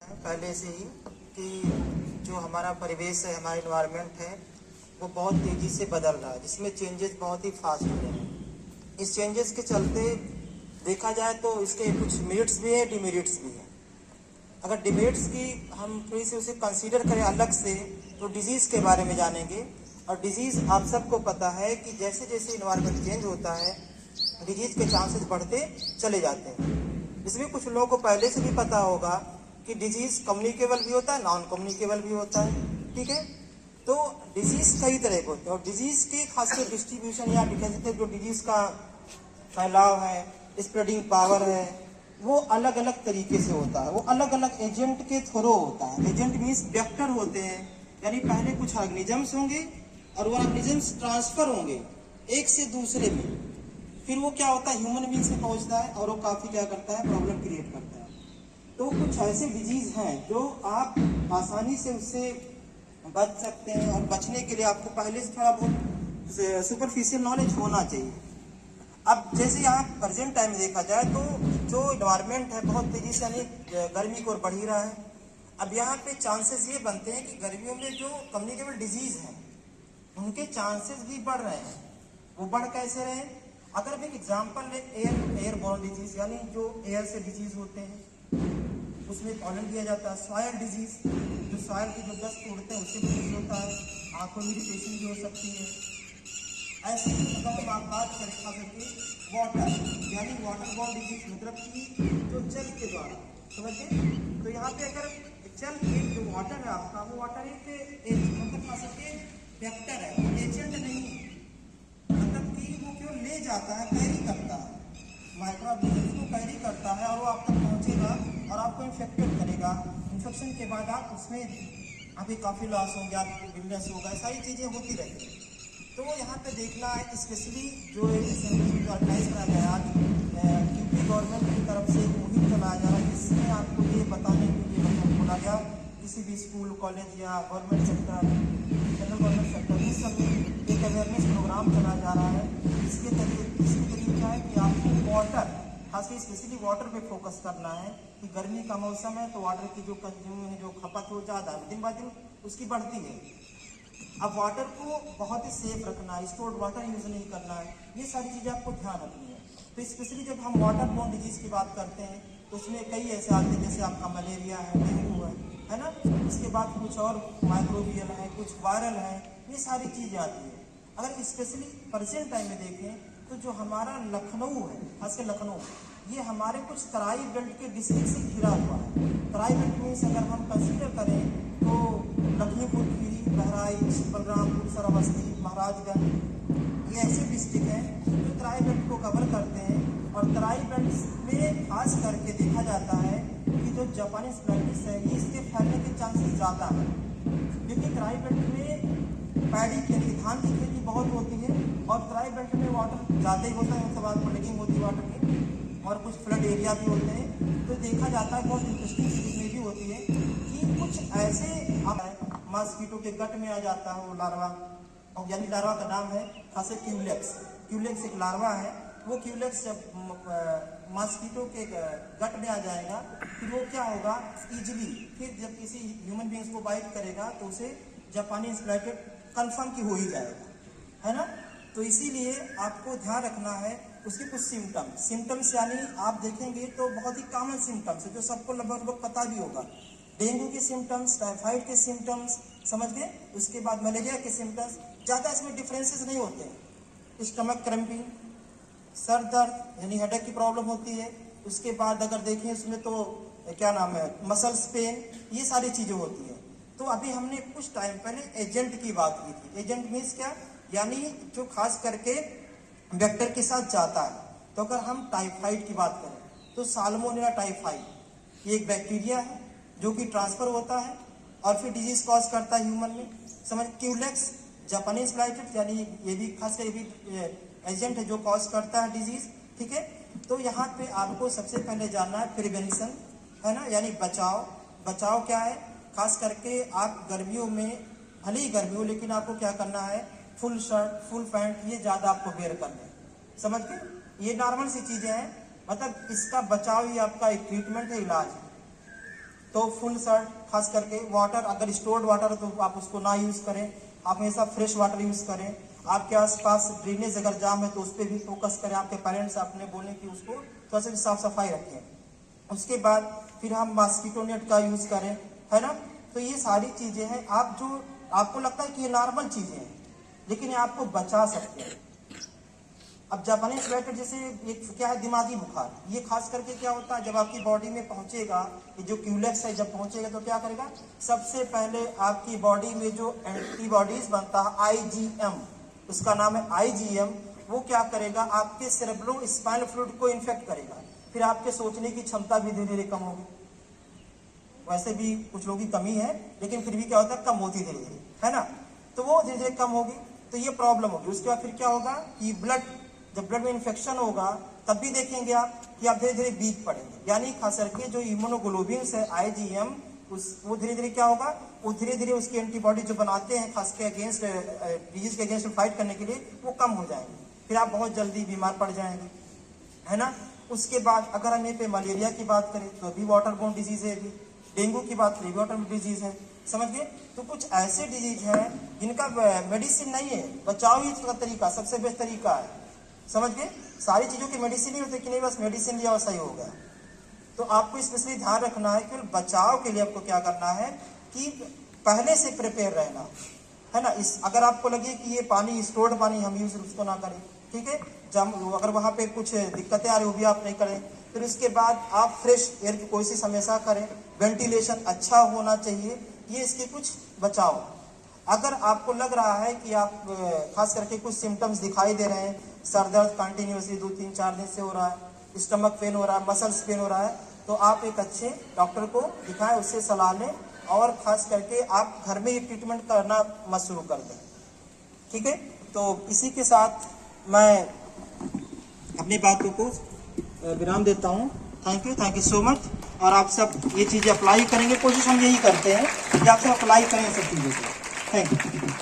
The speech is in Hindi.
पहले से ही कि जो हमारा परिवेश है, हमारा इन्वायरमेंट है, वो बहुत तेज़ी से बदल रहा है, जिसमें चेंजेस बहुत ही फास्ट हो रहे हैं। इस चेंजेस के चलते देखा जाए तो इसके कुछ मेरिट्स भी हैं, डिमेरिट्स भी हैं। अगर डिमेरिट्स की हम थोड़ी सी उसे कंसीडर करें अलग से, तो डिजीज़ के बारे में जानेंगे। और डिजीज़ आप सबको पता है कि जैसे जैसे इन्वायरमेंट चेंज होता है, डिजीज़ के चांसेस बढ़ते चले जाते हैं। इसमें कुछ लोगों को पहले से भी पता होगा कि डिजीज़ कम्युनिकेबल भी होता है, नॉन कम्युनिकेबल भी होता है। ठीक है, तो डिजीज़ कई तरह के होते हैं और डिजीज़ की खासकर डिस्ट्रीब्यूशन या कह सकते हैं जो डिजीज़ का फैलाव है, स्प्रेडिंग पावर है, वो अलग अलग तरीके से होता है। वो अलग अलग एजेंट के थ्रू होता है। एजेंट मीन्स वेक्टर होते हैं, यानी पहले कुछ ऑर्गेनिजम्स होंगे और वो ऑर्गेनिजम्स ट्रांसफर होंगे एक से दूसरे में, फिर वो क्या होता है ह्यूमन बींग्स में पहुंचता है और वो काफ़ी क्या करता है, प्रॉब्लम क्रिएट करता है। तो कुछ ऐसे डिजीज हैं जो आप आसानी से उससे बच सकते हैं, और बचने के लिए आपको पहले से थोड़ा बहुत सुपरफिशियल नॉलेज होना चाहिए। अब जैसे यहाँ प्रेजेंट टाइम में देखा जाए तो जो इन्वायरमेंट है बहुत तेजी से यानी गर्मी की ओर बढ़ ही रहा है। अब यहाँ पे चांसेस ये बनते हैं कि गर्मियों में जो कम्युनिकेबल डिजीज हैं उनके चांसेस भी बढ़ रहे हैं। वो बढ़ कैसे रहे हैं? अगर हम एक एग्जाम्पल ले, एयरबॉर्न डिजीज यानी जो एयर से डिजीज होते हैं, उसमें पॉलन दिया जाता है। सॉयल डिजीज, जो सॉयल के जो डस्ट उड़ते हैं उससे डिजीज होता है। आंखों में इरिटेशन भी हो सकती है। ऐसे ही अगर हम बात करें खास करके वाटर यानी वाटर बॉर्न डिजीज, मतलब कि जो जल के द्वारा, समझिए। तो यहाँ पे अगर जल एक जो वाटर है आपका, वो वाटर एक मतलब खास करके वेक्टर है, एजेंट नहीं है। मतलब कि वो क्यों ले जाता है, कैरी करता है, माइक्रोऑर्गेनिज्म को कैरी करता है और वो आप तक पहुँचेगा और आपको इन्फेक्टेड करेगा। इन्फेक्शन के बाद आप उसमें अभी काफ़ी लॉस होंगे, आपको बिजनेस होगा, सारी चीज़ें होती रहेंगी। तो यहाँ पे देखना है स्पेशली जो असेंबली ऑर्गेनाइज करा गया आज यूपी गवर्नमेंट की तरफ से मुहिम चलाया जा रहा है, जिसमें आपको ये बताने के लिए बोला गया किसी भी स्कूल, कॉलेज या government sector, central government sector, इस सब में एक अवेयरनेस प्रोग्राम चलाया जा रहा है। इसके तरीके क्या है कि आपको वाटर, खासकर स्पेशली वाटर पे फोकस करना है कि गर्मी का मौसम है तो वाटर की जो कंज्यूम जो खपत हो ज़्यादा दिन ब दिन उसकी बढ़ती है। अब वाटर को बहुत ही सेफ रखना है, स्टोर्ड वाटर यूज़ नहीं करना है, ये सारी चीज़ें आपको ध्यान रखनी है। तो स्पेशली जब हम वाटर बोर्न डिजीज़ की बात करते हैं तो उसमें कई ऐसे आते हैं, जैसे आपका मलेरिया है, डेंगू है ना। इसके बाद कुछ और माइक्रोबियल है, कुछ वायरल है, ये सारी चीज़ें आती है। अगर स्पेशली प्रेजेंट टाइम में देखें तो जो हमारा लखनऊ है, खासकर लखनऊ, ये हमारे कुछ तराई बेल्ट के डिस्ट्रिक्ट से घिरा हुआ है। तराई बेल्ट मीन्स अगर हम कंसिडर करें तो लखीमपुर खीरी, बहराइच, बलरामपुर, श्रावस्ती, महाराजगंज, ये ऐसे डिस्ट्रिक्ट हैं जो तराई बेल्ट को कवर करते हैं। और तराई बेल्ट में खास करके देखा जाता है कि जो जापानी स्प्लाइटिस है ये इसके फैलने के चांसेस ज़्यादा हैं, क्योंकि तराई बेल्ट में पैडी खेती, धान की खेती बहुत होती है और तराई बेल्ट में वाटर ज़्यादा ही होता है, मतलब बात प्लगिंग होती है वाटर की, और कुछ फ्लड एरिया भी होते हैं। तो देखा जाता है बहुत इंटरेस्टिंग चीज़ में भी होती है कि कुछ ऐसे मॉस्किटो के गट में आ जाता है वो लार्वा, और यानी लार्वा का नाम है खास क्यूलेक्स। क्यूलेक्स एक लार्वा है, वो क्यूलेक्स जब मॉस्किटो के गट में आ जाएगा फिर वो क्या होगा इजीली, फिर जब किसी ह्यूमन बींग्स को बाइट करेगा तो उसे जापानी इंसेफेलाइटिस कंफर्म की हो ही जाएगा, है ना। तो इसीलिए आपको ध्यान रखना है उसके कुछ सिम्टम्स यानी आप देखेंगे तो बहुत ही कॉमन सिम्टम्स है जो सबको लगभग पता भी होगा। डेंगू के सिम्टम्स, टाइफाइड के सिम्टम्स, समझ गए। उसके बाद मलेरिया के सिम्टम्स, ज़्यादा इसमें डिफरेंसेस नहीं होते हैं। स्टमक क्रैम्पिंग, सर दर्द यानी हेडेक की प्रॉब्लम होती है। उसके बाद अगर देखें उसमें तो क्या नाम है, मसल्स पेन, ये सारी चीज़ें होती हैं। तो अभी हमने कुछ टाइम पहले एजेंट की बात की थी। एजेंट मीन्स क्या, यानी जो खास करके वेक्टर के साथ जाता है। तो अगर हम टाइफाइड की बात करें तो साल्मोनेला टाइफाइड, ये एक बैक्टीरिया है जो कि ट्रांसफर होता है और फिर डिजीज कॉज करता है ह्यूमन में, समझ। क्यूलेक्स जापानी इंसेफेलाइटिस यानी ये भी खास कर भी एजेंट है जो कॉज करता है डिजीज, ठीक है। तो यहाँ पे आपको सबसे पहले जानना है प्रिवेंशन, है ना, यानी बचाव। बचाव क्या है, खास करके आप गर्मियों में, भले ही गर्मी हो लेकिन आपको क्या करना है, फुल शर्ट, फुल पैंट, ये ज़्यादा आपको वेयर करना है, समझ गए। ये नॉर्मल सी चीज़ें हैं, मतलब इसका बचाव ही आपका एक ट्रीटमेंट है, इलाज है। तो फुल शर्ट खास करके वाटर, अगर स्टोर्ड वाटर तो आप उसको ना यूज़ करें, आप हमेशा फ्रेश वाटर यूज़ करें। आपके आसपास ड्रेनेज अगर जाम है तो उस पर भी फोकस करें, आपके पेरेंट्स अपने बोलें कि उसको थोड़ा सा भी साफ सफाई रखें। उसके बाद फिर हम मॉस्किटो नेट का यूज़ करें, है ना। तो ये सारी चीज़ें हैं, आप जो आपको लगता है कि ये नॉर्मल चीज़ें हैं, लेकिन ये आपको बचा सकते हैं। अब जापानी स्वेटर जैसे एक क्या है, दिमागी बुखार, ये खास करके क्या होता है, जब आपकी बॉडी में पहुंचेगा, ये जो क्यूलेक्स है जब पहुंचेगा तो क्या करेगा, सबसे पहले आपकी बॉडी में जो एंटीबॉडीज बनता है आईजीएम, उसका नाम है आईजीएम, वो क्या करेगा, आपके सेरेब्रो स्पाइनल फ्लूइड को इन्फेक्ट करेगा। फिर आपके सोचने की क्षमता भी धीरे धीरे कम होगी। वैसे भी कुछ लोगों की कमी है, लेकिन फिर भी क्या होता है, कम होती धीरे धीरे, है ना। तो वो धीरे धीरे कम होगी, तो ये प्रॉब्लम होगी। उसके बाद फिर क्या होगा कि जब ब्लड में इन्फेक्शन होगा तब भी देखेंगे आप कि आप धीरे धीरे वीक पड़ेंगे। यानी खास करके जो इम्यूनोग्लोबिन्स है आईजीएम, वो धीरे धीरे क्या होगा, वो धीरे धीरे उसकी एंटीबॉडी जो बनाते हैं खास के अगेंस्ट डिजीज के अगेंस्ट फाइट करने के लिए, वो कम हो जाएंगे। फिर आप बहुत जल्दी बीमार पड़ जाएंगे, है ना। उसके बाद अगर हम ये पे मलेरिया की बात करें तो भी वाटरबोर्न डिजीज है, भी डेंगू की बात करें वाटरबोर्न डिजीज है, समझ गए। तो कुछ ऐसे डिजीज हैं जिनका मेडिसिन नहीं है, बचाव ही इसका तरीका सबसे बेस्ट तरीका है, समझ गए। सारी चीजों की मेडिसिन ही होती कि नहीं बस मेडिसिन लिया और सही हो गया। तो आपको स्पेशली ध्यान रखना है कि बचाव के लिए आपको क्या करना है कि पहले से प्रिपेयर रहना, है ना। अगर आपको लगे कि ये पानी स्टोर्ड पानी हम यूज उसको ना करें, ठीक है। जब अगर वहाँ पे कुछ दिक्कतें आ रही वो भी आप नहीं करें। फिर उसके बाद आप फ्रेश एयर की कोशिश हमेशा करें, वेंटिलेशन अच्छा होना चाहिए, ये इसके कुछ बचाव। अगर आपको लग रहा है कि आप खास करके कुछ सिम्टम्स दिखाई दे रहे हैं, सर दर्द कंटिन्यूसली 2-3-4 दिन से हो रहा है, स्टमक पेन हो रहा है, मसल्स पेन हो रहा है, तो आप एक अच्छे डॉक्टर को दिखाएं, उससे सलाह लें और खास करके आप घर में ये ट्रीटमेंट करना मत शुरू कर दें, ठीक है। तो इसी के साथ मैं अपनी बातों को विराम देता हूँ। Thank you so much. और आप सब ये चीज़ें अप्लाई करेंगे, कोशिश हम यही करते हैं कि आप सब अप्लाई करें सब चीज़ों को। Thank you.